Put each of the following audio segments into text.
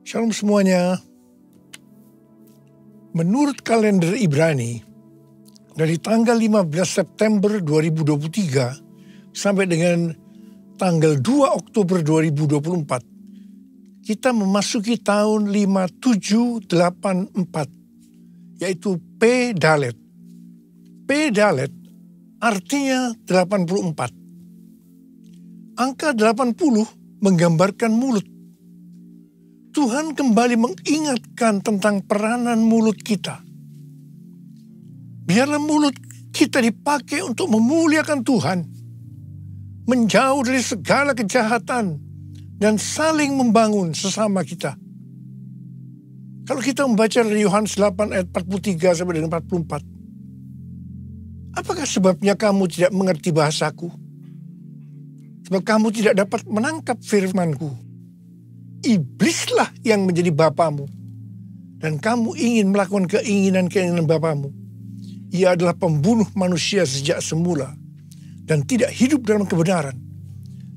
Shalom semuanya. Menurut kalender Ibrani, dari tanggal 15 September 2023 sampai dengan tanggal 2 Oktober 2024, kita memasuki tahun 5784, yaitu P Dalet. P Dalet artinya 84. Angka 80 menggambarkan mulut. Tuhan kembali mengingatkan tentang peranan mulut kita. Biarlah mulut kita dipakai untuk memuliakan Tuhan, menjauh dari segala kejahatan, dan saling membangun sesama kita. Kalau kita membaca dari Yohanes 8 ayat 43 sampai dengan 44, apakah sebabnya kamu tidak mengerti bahasaku? Sebab kamu tidak dapat menangkap firmanku. Iblislah yang menjadi bapamu, dan kamu ingin melakukan keinginan-keinginan bapamu. Ia adalah pembunuh manusia sejak semula, dan tidak hidup dalam kebenaran.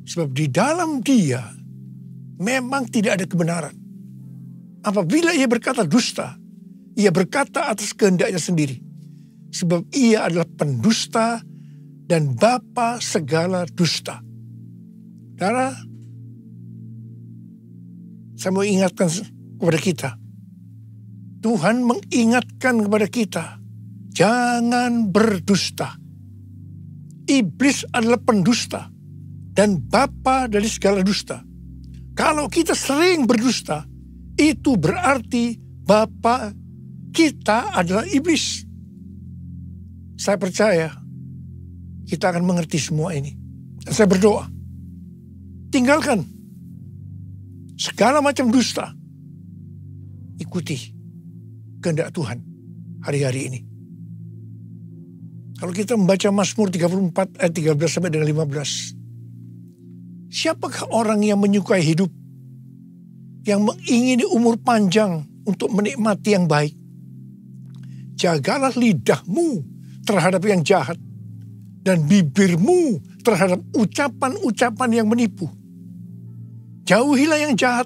Sebab di dalam dia memang tidak ada kebenaran. Apabila ia berkata dusta, ia berkata atas kehendaknya sendiri. Sebab ia adalah pendusta dan bapa segala dusta. Saudara, saya mau ingatkan kepada kita. Tuhan mengingatkan kepada kita, jangan berdusta. Iblis adalah pendusta dan bapa dari segala dusta. Kalau kita sering berdusta, itu berarti bapa kita adalah iblis. Saya percaya kita akan mengerti semua ini. Dan saya berdoa, tinggalkan segala macam dusta. Ikuti kehendak Tuhan hari-hari ini. Kalau kita membaca Mazmur 34 ayat 13 sampai dengan 15. Siapakah orang yang menyukai hidup, yang mengingini umur panjang untuk menikmati yang baik? Jagalah lidahmu terhadap yang jahat, dan bibirmu terhadap ucapan-ucapan yang menipu. Jauhilah yang jahat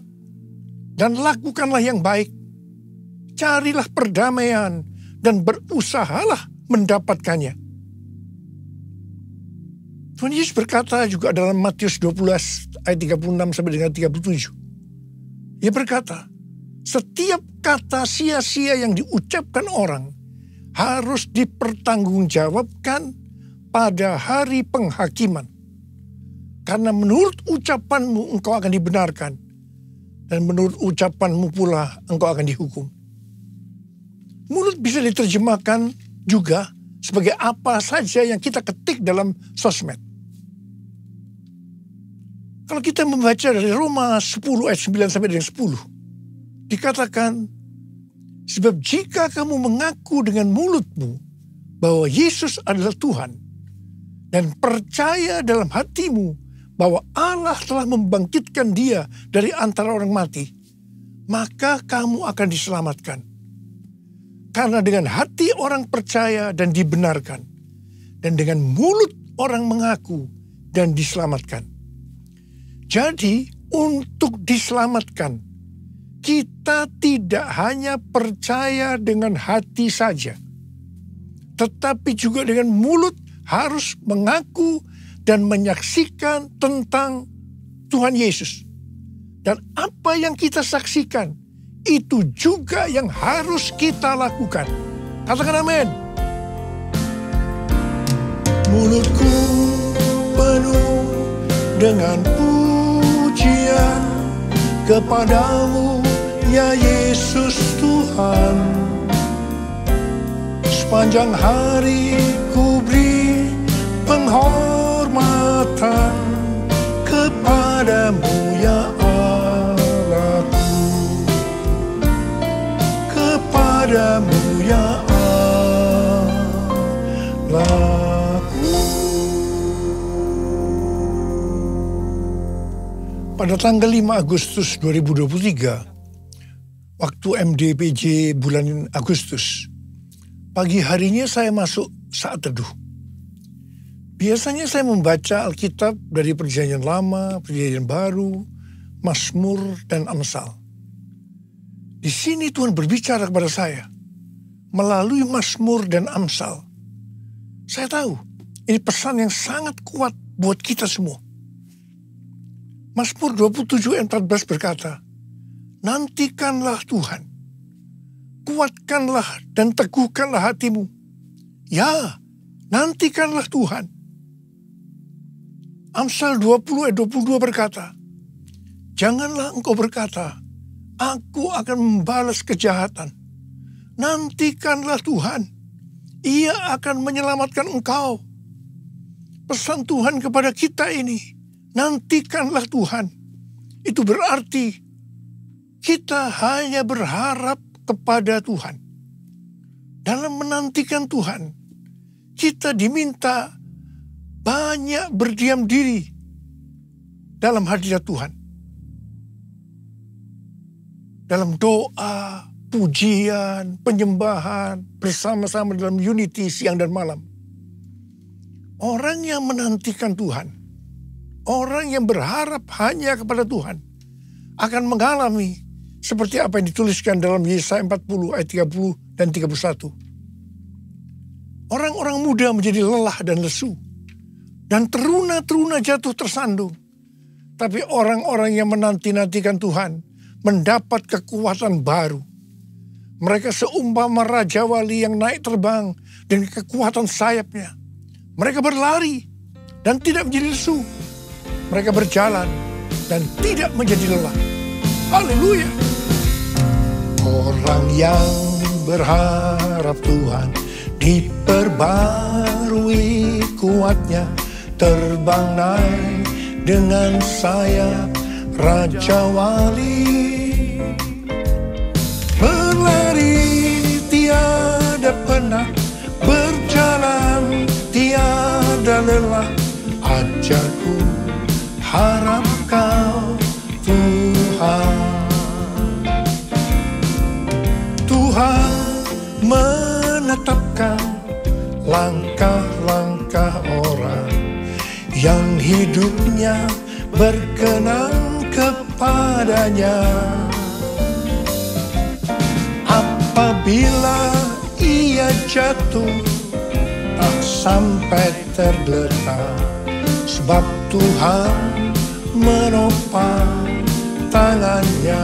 dan lakukanlah yang baik. Carilah perdamaian dan berusahalah mendapatkannya. Tuhan Yesus berkata juga dalam Matius 12 ayat 36 sampai dengan 37. Ia berkata, setiap kata sia-sia yang diucapkan orang harus dipertanggungjawabkan pada hari penghakiman. Karena menurut ucapanmu engkau akan dibenarkan, dan menurut ucapanmu pula engkau akan dihukum. Mulut bisa diterjemahkan juga sebagai apa saja yang kita ketik dalam sosmed. Kalau kita membaca dari Roma 10 ayat 9 sampai dengan 10, dikatakan, sebab jika kamu mengaku dengan mulutmu bahwa Yesus adalah Tuhan, dan percaya dalam hatimu bahwa Allah telah membangkitkan dia dari antara orang mati, maka kamu akan diselamatkan. Karena dengan hati orang percaya dan dibenarkan, dan dengan mulut orang mengaku dan diselamatkan. Jadi untuk diselamatkan, kita tidak hanya percaya dengan hati saja, tetapi juga dengan mulut harus mengaku dan menyaksikan tentang Tuhan Yesus. Dan apa yang kita saksikan, itu juga yang harus kita lakukan. Katakan amin. Mulutku penuh dengan pujian kepadamu, ya Yesus Tuhan. Sepanjang hari ku beri penghormatan kepadamu, ya Allahku. Kepadamu, ya Allahku. Pada tanggal 5 Agustus 2023, waktu MDPJ bulan Agustus, pagi harinya saya masuk saat teduh. Biasanya saya membaca Alkitab dari Perjanjian Lama, Perjanjian Baru, Mazmur, dan Amsal. Di sini Tuhan berbicara kepada saya melalui Mazmur dan Amsal. Saya tahu ini pesan yang sangat kuat buat kita semua. Mazmur 27 ayat 14 berkata, nantikanlah Tuhan, kuatkanlah dan teguhkanlah hatimu. Ya, nantikanlah Tuhan. Amsal 20 ayat 22 berkata, janganlah engkau berkata, aku akan membalas kejahatan. Nantikanlah Tuhan, Ia akan menyelamatkan engkau. Pesan Tuhan kepada kita ini, nantikanlah Tuhan. Itu berarti kita hanya berharap kepada Tuhan. Dalam menantikan Tuhan, kita diminta banyak berdiam diri dalam hadirat Tuhan. Dalam doa, pujian, penyembahan, bersama-sama dalam unity siang dan malam. Orang yang menantikan Tuhan, orang yang berharap hanya kepada Tuhan, akan mengalami seperti apa yang dituliskan dalam Yesaya 40 ayat 30 dan 31. Orang-orang muda menjadi lelah dan lesu, dan teruna-teruna jatuh tersandung. Tapi orang-orang yang menanti-nantikan Tuhan mendapat kekuatan baru. Mereka seumpama raja wali yang naik terbang dengan kekuatan sayapnya. Mereka berlari dan tidak menjadi lesu. Mereka berjalan dan tidak menjadi lelah. Haleluya. Orang yang berharap Tuhan diperbarui kuatnya, terbang naik dengan sayap raja wali. Berlari tiada penat, berjalan tiada lelah. Ajarku harap kau Tuhan. Tuhan menetapkan langkah-langkah orang yang hidupnya berkenan kepadanya. Apabila ia jatuh, tak sampai tergeletak, sebab Tuhan menopang tangannya.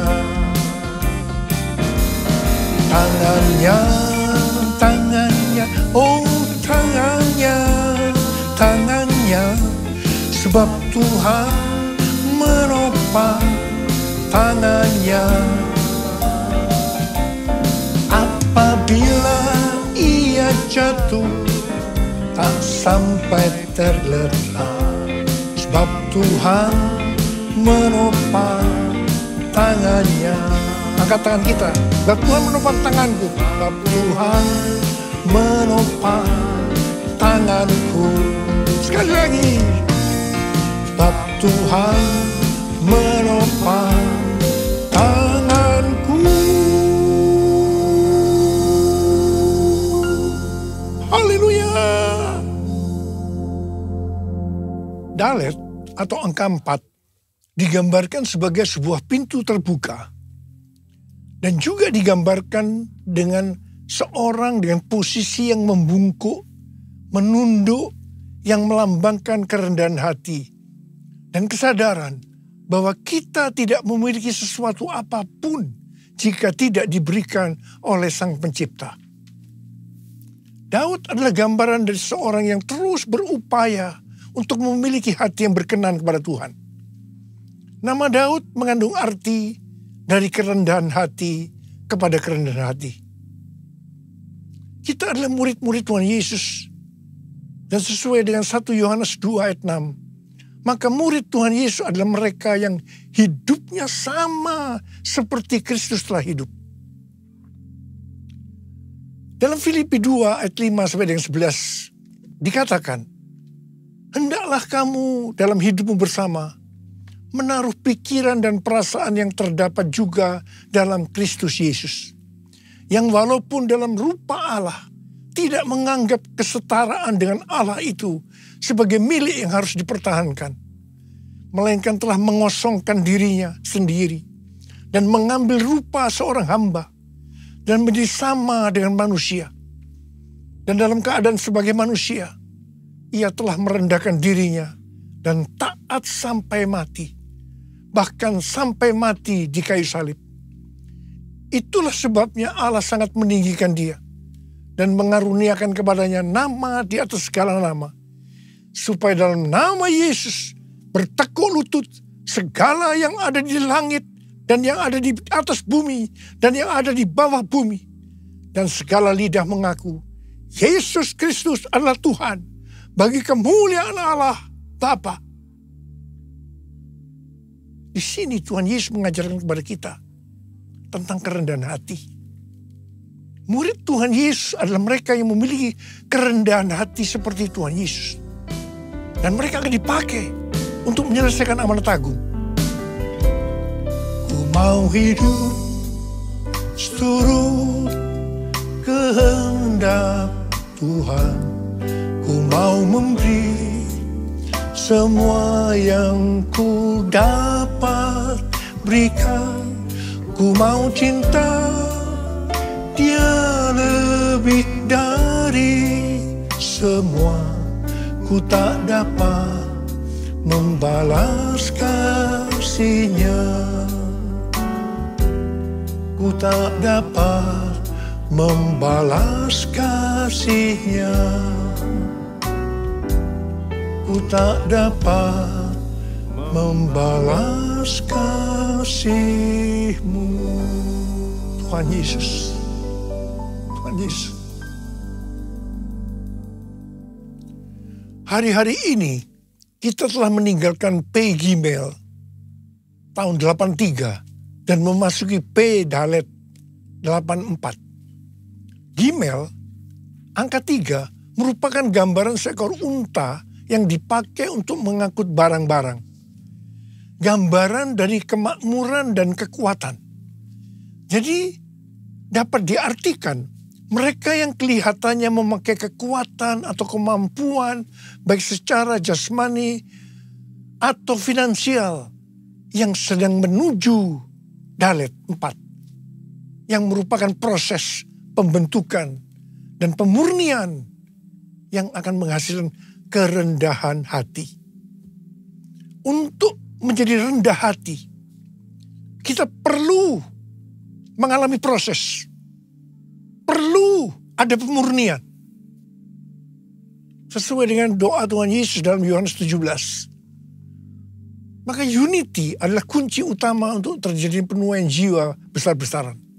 Tangannya, tangannya, oh tangannya, tangannya, sebab Tuhan menopang tangannya. Apabila ia jatuh, tak sampai tergeletak, sebab Tuhan menopang tangannya. Angkat tangan kita, sebab Tuhan menopang tanganku, sebab Tuhan menopang tanganku. Sekali lagi, sebab Tuhan menopang tanganku. Haleluya. Dalet atau angka 4 digambarkan sebagai sebuah pintu terbuka. Dan juga digambarkan dengan seorang dengan posisi yang membungkuk, menunduk, yang melambangkan kerendahan hati. Dan kesadaran bahwa kita tidak memiliki sesuatu apapun jika tidak diberikan oleh Sang Pencipta. Daud adalah gambaran dari seorang yang terus berupaya untuk memiliki hati yang berkenan kepada Tuhan. Nama Daud mengandung arti dari kerendahan hati kepada kerendahan hati. Kita adalah murid-murid Tuhan Yesus. Dan sesuai dengan 1 Yohanes 2 ayat 6. Maka murid Tuhan Yesus adalah mereka yang hidupnya sama seperti Kristus telah hidup. Dalam Filipi 2 ayat 5 sampai dengan 11 dikatakan, hendaklah kamu dalam hidupmu bersama menaruh pikiran dan perasaan yang terdapat juga dalam Kristus Yesus. Yang walaupun dalam rupa Allah, tidak menganggap kesetaraan dengan Allah itu sebagai milik yang harus dipertahankan. Melainkan telah mengosongkan dirinya sendiri. dan mengambil rupa seorang hamba dan menjadi sama dengan manusia. Dan dalam keadaan sebagai manusia, ia telah merendahkan dirinya dan taat sampai mati, bahkan sampai mati di kayu salib. Itulah sebabnya Allah sangat meninggikan dia dan mengaruniakan kepadanya nama di atas segala nama, supaya dalam nama Yesus bertekuk lutut segala yang ada di langit dan yang ada di atas bumi dan yang ada di bawah bumi, dan segala lidah mengaku Yesus Kristus adalah Tuhan, bagi kemuliaan Allah Bapa. Di sini Tuhan Yesus mengajarkan kepada kita tentang kerendahan hati. Murid Tuhan Yesus adalah mereka yang memiliki kerendahan hati seperti Tuhan Yesus. Dan mereka akan dipakai untuk menyelesaikan amanat agung. Ku mau hidup seturut kehendak Tuhan. Ku mau memberi semua yang ku dapat berikan. Ku mau cinta dia lebih dari semua. Ku tak dapat membalas kasihnya. Ku tak dapat membalas kasihnya. Ku tak dapat membalas kasih-Mu. Tuhan Yesus. Tuhan Yesus. Hari-hari ini kita telah meninggalkan P Gimel tahun 83 dan memasuki P Dalet 84. Gimel, angka 3, merupakan gambaran seekor unta yang dipakai untuk mengangkut barang-barang. Gambaran dari kemakmuran dan kekuatan. Jadi dapat diartikan mereka yang kelihatannya memakai kekuatan atau kemampuan baik secara jasmani atau finansial yang sedang menuju Dalet 4 yang merupakan proses pembentukan dan pemurnian yang akan menghasilkan kerendahan hati. Untuk menjadi rendah hati, kita perlu mengalami proses. Perlu ada pemurnian. Sesuai dengan doa Tuhan Yesus dalam Yohanes 17. Maka unity adalah kunci utama untuk terjadi penuaian jiwa besar-besaran.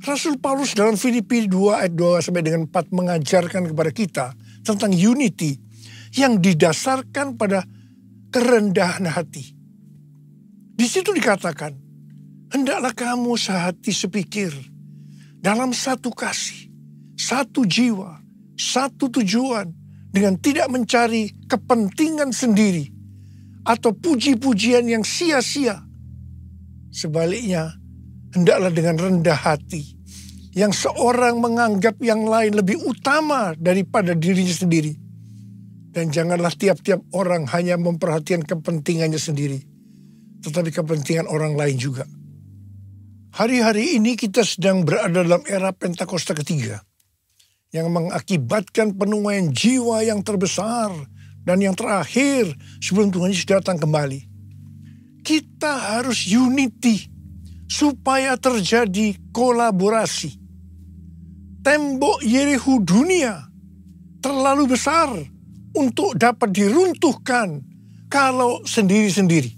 Rasul Paulus dalam Filipi 2 ayat 2 sampai dengan 4 mengajarkan kepada kita tentang unity yang didasarkan pada kerendahan hati. Di situ dikatakan, hendaklah kamu sehati sepikir dalam satu kasih, satu jiwa, satu tujuan, dengan tidak mencari kepentingan sendiri atau puji-pujian yang sia-sia. Sebaliknya, hendaklah dengan rendah hati, yang seorang menganggap yang lain lebih utama daripada dirinya sendiri. Dan janganlah tiap-tiap orang hanya memperhatikan kepentingannya sendiri, tetapi kepentingan orang lain juga. Hari-hari ini kita sedang berada dalam era Pentakosta ketiga, yang mengakibatkan penuaian jiwa yang terbesar dan yang terakhir sebelum Tuhan Yesus datang kembali. Kita harus unity supaya terjadi kolaborasi. Tembok Yerikho dunia terlalu besar untuk dapat diruntuhkan kalau sendiri-sendiri.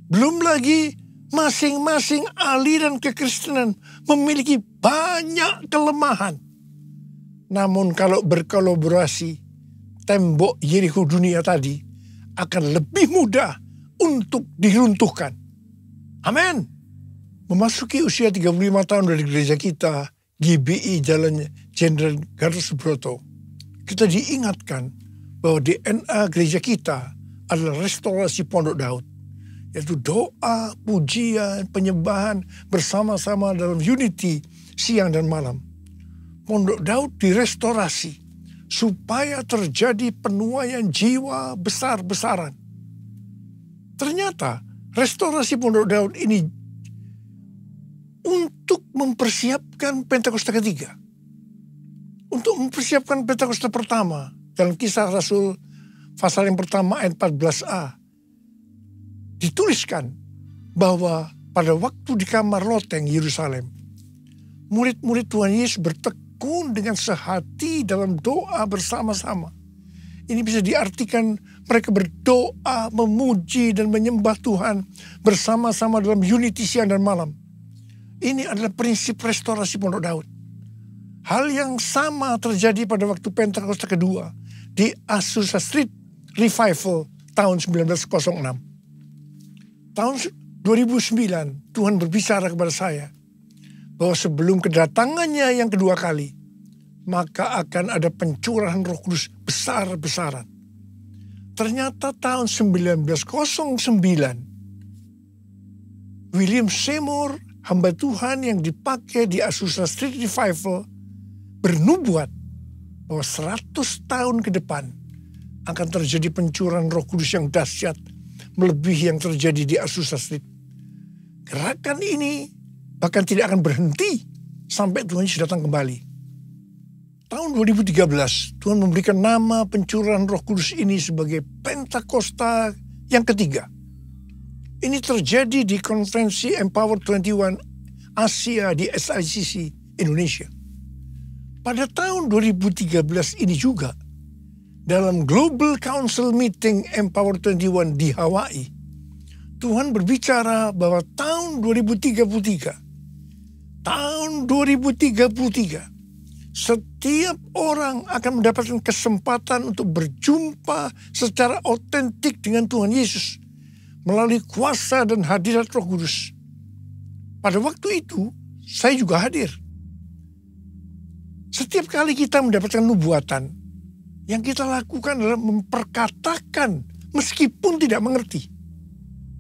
Belum lagi masing-masing aliran kekristenan memiliki banyak kelemahan. Namun kalau berkolaborasi, tembok Yerikho dunia tadi akan lebih mudah untuk diruntuhkan. Amin. Memasuki usia 35 tahun dari gereja kita, GBI Jalan Jenderal Gatot Subroto, kita diingatkan bahwa DNA gereja kita adalah restorasi Pondok Daud. Yaitu doa, pujian, penyembahan bersama-sama dalam unity siang dan malam. Pondok Daud direstorasi supaya terjadi penuaian jiwa besar-besaran. Ternyata restorasi Pondok Daud ini untuk mempersiapkan Pentakosta ketiga. Untuk mempersiapkan Pentakosta pertama. Dalam Kisah Rasul pasal yang pertama ayat 14a. Dituliskan bahwa pada waktu di kamar loteng Yerusalem, murid-murid Tuhan Yesus bertekun dengan sehati dalam doa bersama-sama. Ini bisa diartikan mereka berdoa, memuji dan menyembah Tuhan bersama-sama dalam unity siang dan malam. Ini adalah prinsip restorasi Pondok Daud. Hal yang sama terjadi pada waktu Pentakosta kedua di Azusa Street Revival tahun 1906. Tahun 2009 Tuhan berbicara kepada saya bahwa sebelum kedatangannya yang kedua kali, maka akan ada pencurahan Roh Kudus besar-besaran. Ternyata tahun 1909, William Seymour, hamba Tuhan yang dipakai di Azusa Street Revival, bernubuat bahwa 100 tahun ke depan akan terjadi pencurahan Roh Kudus yang dahsyat melebihi yang terjadi di Azusa Street. Gerakan ini bahkan tidak akan berhenti sampai Tuhan Yesus datang kembali. Tahun 2013, Tuhan memberikan nama pencurahan Roh Kudus ini sebagai Pentakosta yang ketiga. Ini terjadi di konferensi Empower 21 Asia di SICC Indonesia. Pada tahun 2013 ini juga, dalam Global Council Meeting Empower 21 di Hawaii, Tuhan berbicara bahwa tahun 2033, setiap orang akan mendapatkan kesempatan untuk berjumpa secara otentik dengan Tuhan Yesus melalui kuasa dan hadirat Roh Kudus. Pada waktu itu, saya juga hadir. Setiap kali kita mendapatkan nubuatan, yang kita lakukan adalah memperkatakan meskipun tidak mengerti.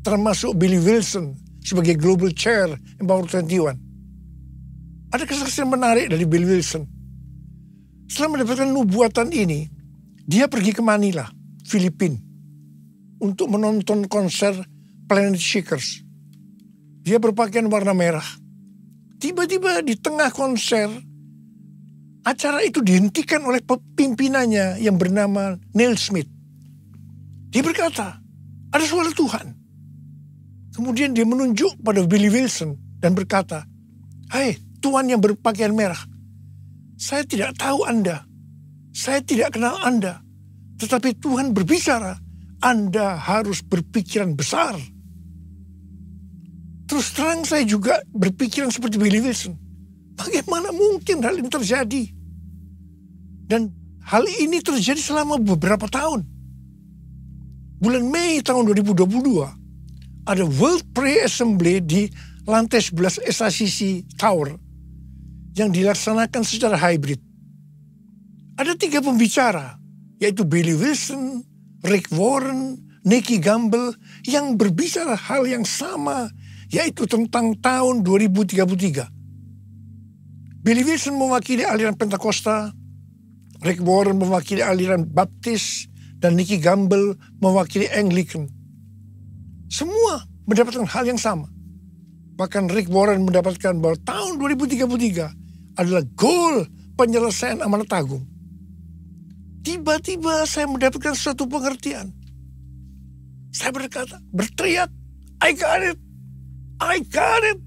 Termasuk Billy Wilson sebagai Global Chair Empower 21. Ada kesaksian menarik dari Billy Wilson. Setelah mendapatkan nubuatan ini, dia pergi ke Manila, Filipina, untuk menonton konser Planet Shakers. Dia berpakaian warna merah. Tiba-tiba di tengah konser, acara itu dihentikan oleh pimpinannya yang bernama Neil Smith. Dia berkata, ada suara Tuhan. Kemudian dia menunjuk pada Billy Wilson dan berkata, "Hai, Tuhan yang berpakaian merah, saya tidak tahu Anda, saya tidak kenal Anda, tetapi Tuhan berbicara, Anda harus berpikiran besar." Terus terang saya juga berpikiran seperti Billy Wilson. Bagaimana mungkin hal ini terjadi? Dan hal ini terjadi selama beberapa tahun. Bulan Mei tahun 2022, ada World Prayer Assembly di lantai 11 SICC Tower yang dilaksanakan secara hybrid. Ada 3 pembicara, yaitu Billy Wilson, Rick Warren, Nicky Gamble, yang berbicara hal yang sama, yaitu tentang tahun 2033. Billy Wilson mewakili aliran Pentakosta, Rick Warren mewakili aliran Baptis, dan Nicky Gamble mewakili Anglican. Semua mendapatkan hal yang sama. Bahkan Rick Warren mendapatkan bahwa tahun 2033 adalah goal penyelesaian amanat agung. Tiba-tiba saya mendapatkan suatu pengertian. Saya berteriak, I got it! I got it!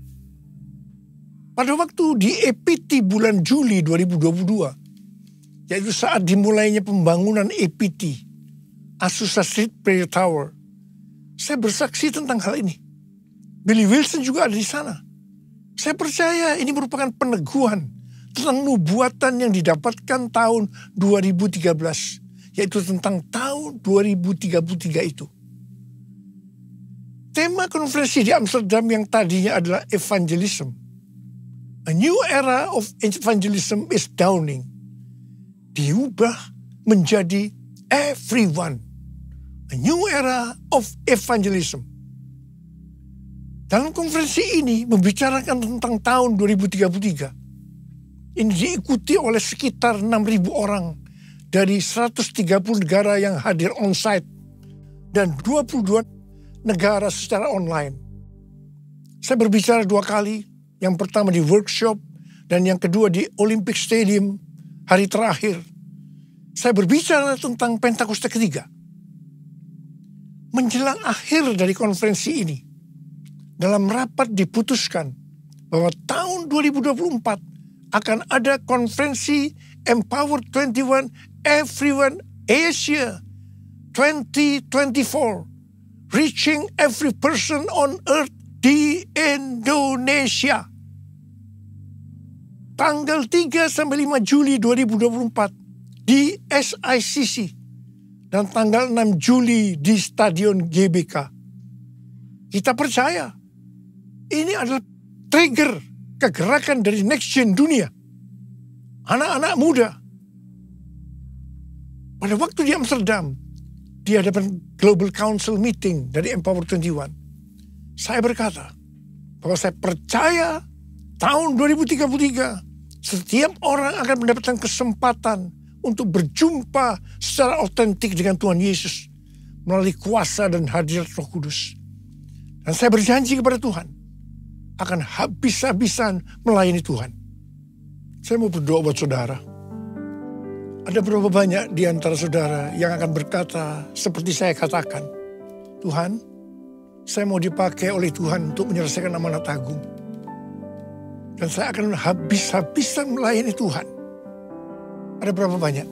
Pada waktu di EPT bulan Juli 2022, yaitu saat dimulainya pembangunan EPT, Azusa Street Prayer Tower, saya bersaksi tentang hal ini. Billy Wilson juga ada di sana. Saya percaya ini merupakan peneguhan tentang nubuatan yang didapatkan tahun 2013, yaitu tentang tahun 2033 itu. Tema konferensi di Amsterdam yang tadinya adalah evangelism. A new era of evangelism is dawning. Diubah menjadi everyone. A new era of evangelism. Dalam konferensi ini membicarakan tentang tahun 2033. Ini diikuti oleh sekitar 6.000 orang dari 130 negara yang hadir on-site dan 22 negara secara online. Saya berbicara 2 kali, yang pertama di workshop dan yang kedua di Olympic Stadium hari terakhir. Saya berbicara tentang Pentakosta ketiga. Menjelang akhir dari konferensi ini, dalam rapat diputuskan bahwa tahun 2024 akan ada konferensi Empower 21 Everyone Asia 2024, reaching every person on earth di Indonesia. Tanggal 3 sampai 5 Juli 2024 di SICC dan tanggal 6 Juli di Stadion GBK. Kita percaya ini adalah trigger kegerakan dari next gen dunia. Anak-anak muda. Pada waktu di Amsterdam, di hadapan Global Council Meeting dari Empower 21, saya berkata bahwa saya percaya tahun 2033 setiap orang akan mendapatkan kesempatan untuk berjumpa secara otentik dengan Tuhan Yesus melalui kuasa dan hadirat Roh Kudus. Dan saya berjanji kepada Tuhan akan habis-habisan melayani Tuhan. Saya mau berdoa buat saudara. Ada berapa banyak di antara saudara yang akan berkata seperti saya katakan, Tuhan, saya mau dipakai oleh Tuhan untuk menyelesaikan amanat agung. Dan saya akan habis-habisan melayani Tuhan. Ada berapa banyak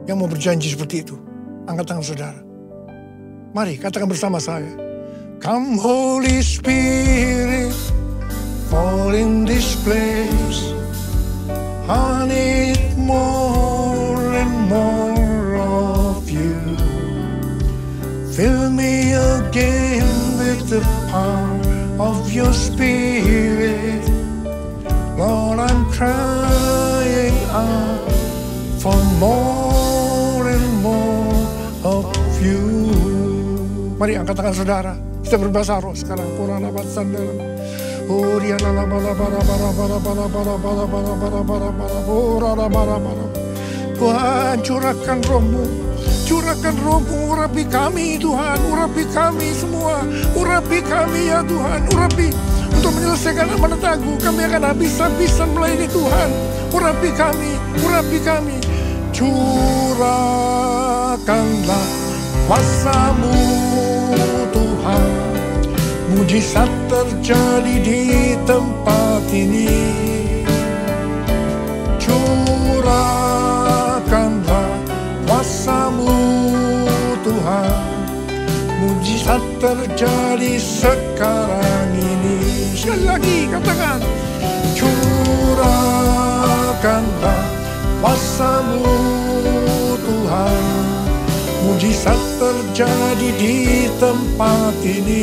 yang mau berjanji seperti itu? Angkat tangan saudara. Mari katakan bersama saya. Come Holy Spirit, fall in this place. I need more and more of you. Fill me again with the power of your Spirit. Lord, I'm crying out for more and more of you. Mari angkat tangan saudara. Kita berbahasa roh sekarang. Kurang dapat sandal. Tuhan, curahkan rohmu. Curahkan rohmu, urapi kami Tuhan. Urapi kami semua. Urapi kami ya Tuhan. Urapi. Untuk menyelesaikan amanat agung, kami akan habis-habisan melayani Tuhan. Urapi kami, urapi kami. Curahkanlah kuasa-Mu Tuhan. Mujizat terjadi di tempat ini. Curahkanlah kuasa-Mu Tuhan. Mujizat terjadi sekarang ini. Sekali lagi katakan. Curahkanlah kuasa-Mu Tuhan. Mujizat terjadi di tempat ini.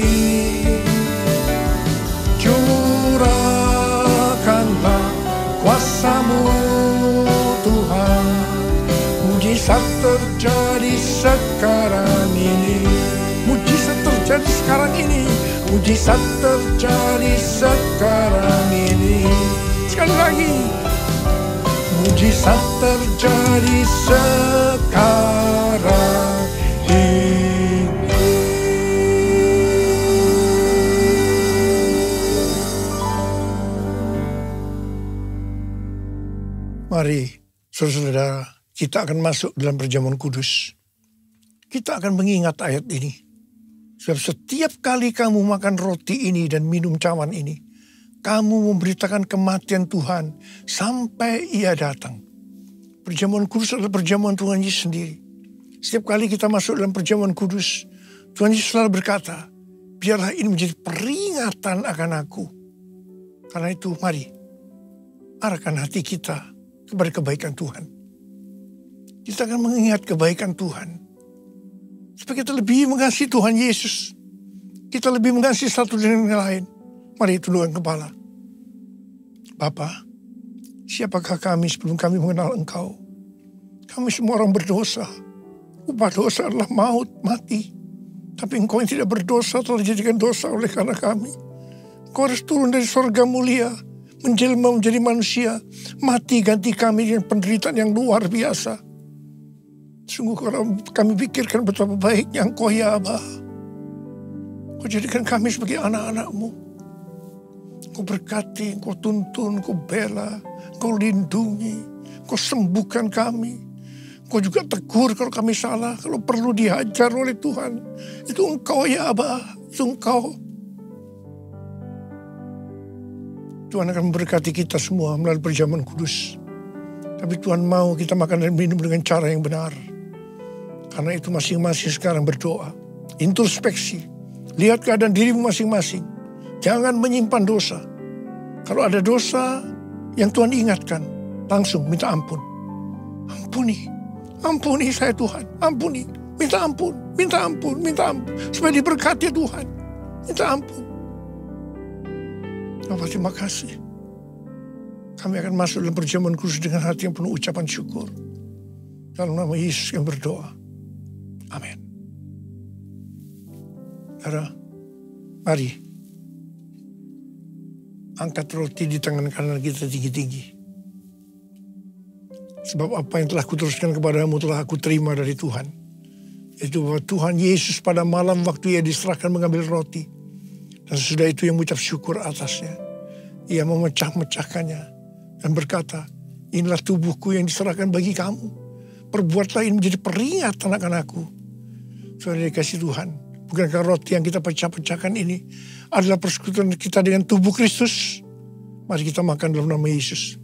Curahkanlah kuasa-Mu Tuhan. Mujizat terjadi sekarang ini. Mujizat terjadi sekarang ini. Mujizat terjadi sekarang ini. Sekali lagi. Mujizat terjadi sekarang ini. Mari, saudara-saudara, kita akan masuk dalam perjamuan kudus. Kita akan mengingat ayat ini. Sebab setiap kali kamu makan roti ini dan minum cawan ini, kamu memberitakan kematian Tuhan sampai Ia datang. Perjamuan kudus adalah perjamuan Tuhan Yesus sendiri. Setiap kali kita masuk dalam perjamuan kudus, Tuhan Yesus selalu berkata, biarlah ini menjadi peringatan akan aku. Karena itu mari, arahkan hati kita kepada kebaikan Tuhan. Kita akan mengingat kebaikan Tuhan. Supaya kita lebih mengasihi Tuhan Yesus. Kita lebih mengasihi satu dengan yang lain. Mari tundukkan kepala. Bapa, siapakah kami sebelum kami mengenal Engkau? Kami semua orang berdosa. Upah dosa adalah maut, mati. Tapi Engkau yang tidak berdosa telah dijadikan dosa oleh karena kami. Engkau harus turun dari surga mulia, menjelma menjadi manusia, mati ganti kami dengan penderitaan yang luar biasa. Sungguh kalau kami pikirkan betapa baiknya Engkau ya Aba. Kau jadikan kami sebagai anak-anak-Mu. Kau berkati, Kau tuntun, Kau bela, Kau lindungi, Kau sembuhkan kami. Kau juga tegur kalau kami salah, kalau perlu dihajar oleh Tuhan. Itu Engkau ya Aba, itu Engkau. Tuhan akan memberkati kita semua melalui perjamuan kudus. Tapi Tuhan mau kita makan dan minum dengan cara yang benar. Karena itu masing-masing sekarang berdoa. Introspeksi. Lihat keadaan dirimu masing-masing. Jangan menyimpan dosa. Kalau ada dosa yang Tuhan ingatkan, langsung minta ampun. Ampuni saya Tuhan. Ampuni. Minta ampun. Minta ampun. Minta ampun. Supaya diberkati Tuhan. Minta ampun. Bapak terima kasih. Kami akan masuk dalam perjamuan kudus dengan hati yang penuh ucapan syukur. Dalam nama Yesus yang berdoa. Amin. Saudara, mari. Angkat roti di tangan kanan kita tinggi-tinggi. Sebab apa yang telah kuteruskan kepadamu telah aku terima dari Tuhan. Yaitu bahwa Tuhan Yesus pada malam waktu ia diserahkan mengambil roti. Dan sesudah itu yang mengucap syukur atasnya. Ia memecah-mecahkannya. Dan berkata, inilah tubuhku yang diserahkan bagi kamu. Perbuatlah ini menjadi peringat anak-anakku. Saudara dikasih Tuhan. Bukankah roti yang kita pecah-pecahkan ini adalah persekutuan kita dengan tubuh Kristus? Mari kita makan dalam nama Yesus.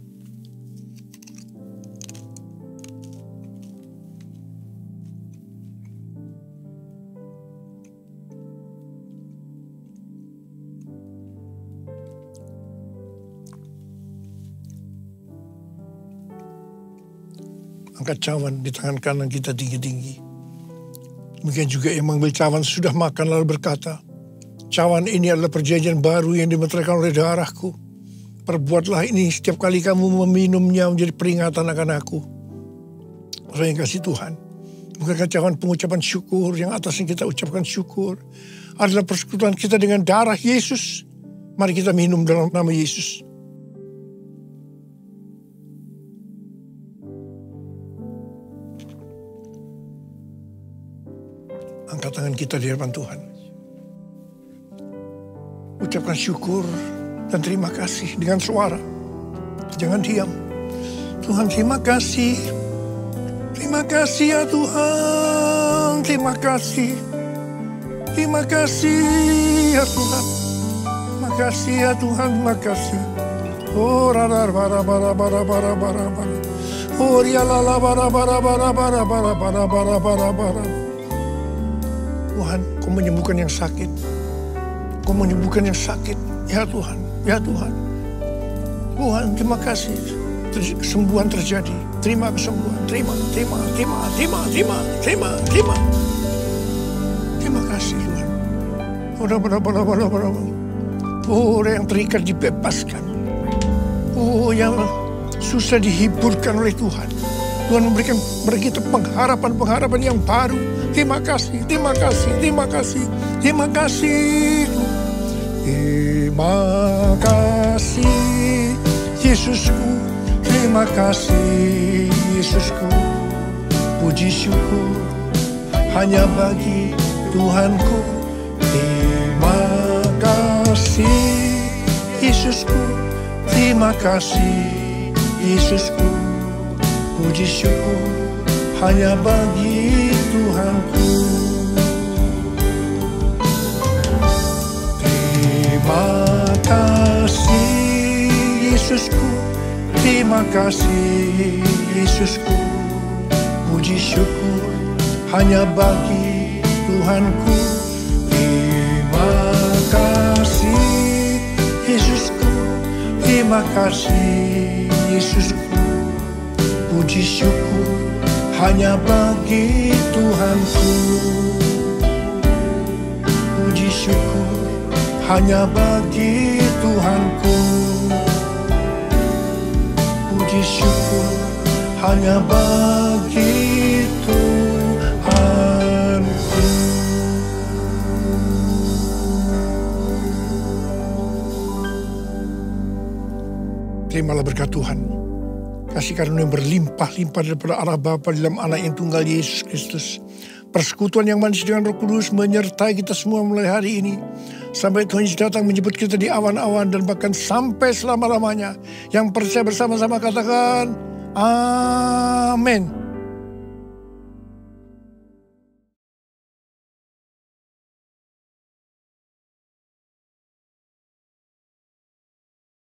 Angkat cawan di tangan kanan kita tinggi-tinggi. Demikian juga yang mengambil cawan sudah makan lalu berkata, cawan ini adalah perjanjian baru yang dimeteraikan oleh darahku. Perbuatlah ini setiap kali kamu meminumnya menjadi peringatan akan aku. Orang yang kasih Tuhan. Bukankah cawan pengucapan syukur yang atasnya kita ucapkan syukur adalah persekutuan kita dengan darah Yesus. Mari kita minum dalam nama Yesus. Angkat tangan kita di hadapan Tuhan. Ucapkan syukur dan terima kasih dengan suara. Jangan diam. Tuhan terima kasih. Terima kasih ya Tuhan. Terima kasih. Terima kasih ya Tuhan. Terima kasih ya Tuhan. Terima kasih. Oh radar bara bara bara bara bara bara. Oh rialala bara bara bara bara bara bara bara bara bara. Tuhan, Kau menyembuhkan yang sakit. Kau menyembuhkan yang sakit. Ya Tuhan, ya Tuhan. Tuhan, terima kasih. Kesembuhan terjadi. Terima kesembuhan. Terima. Terima kasih Tuhan. Oh, yang terikat dibebaskan. Oh, yang susah dihiburkan oleh Tuhan. Tuhan memberikan bagi kita pengharapan yang baru. Terima kasih. Terima kasih Yesusku. Terima kasih Yesusku. Puji syukur hanya bagi Tuhanku. Terima kasih Yesusku. Terima kasih Yesusku. Puji syukur hanya bagi Tuhanku. Terima kasih Yesusku. Terima kasih Yesusku. Puji syukur hanya bagi Tuhanku. Terima kasih Yesusku. Terima kasih Yesusku. Puji syukur hanya bagi Tuhanku. Puji syukur hanya bagi Tuhanku. Puji syukur hanya bagi Tuhanku. Terimalah berkat Tuhan. Kasih karunia yang berlimpah-limpah daripada Allah Bapa dalam Anak yang tunggal Yesus Kristus. persekutuan yang manis dengan Roh Kudus menyertai kita semua mulai hari ini. Sampai Tuhan Yesus datang menjemput kita di awan-awan dan bahkan sampai selama-lamanya. Yang percaya bersama-sama katakan, amin.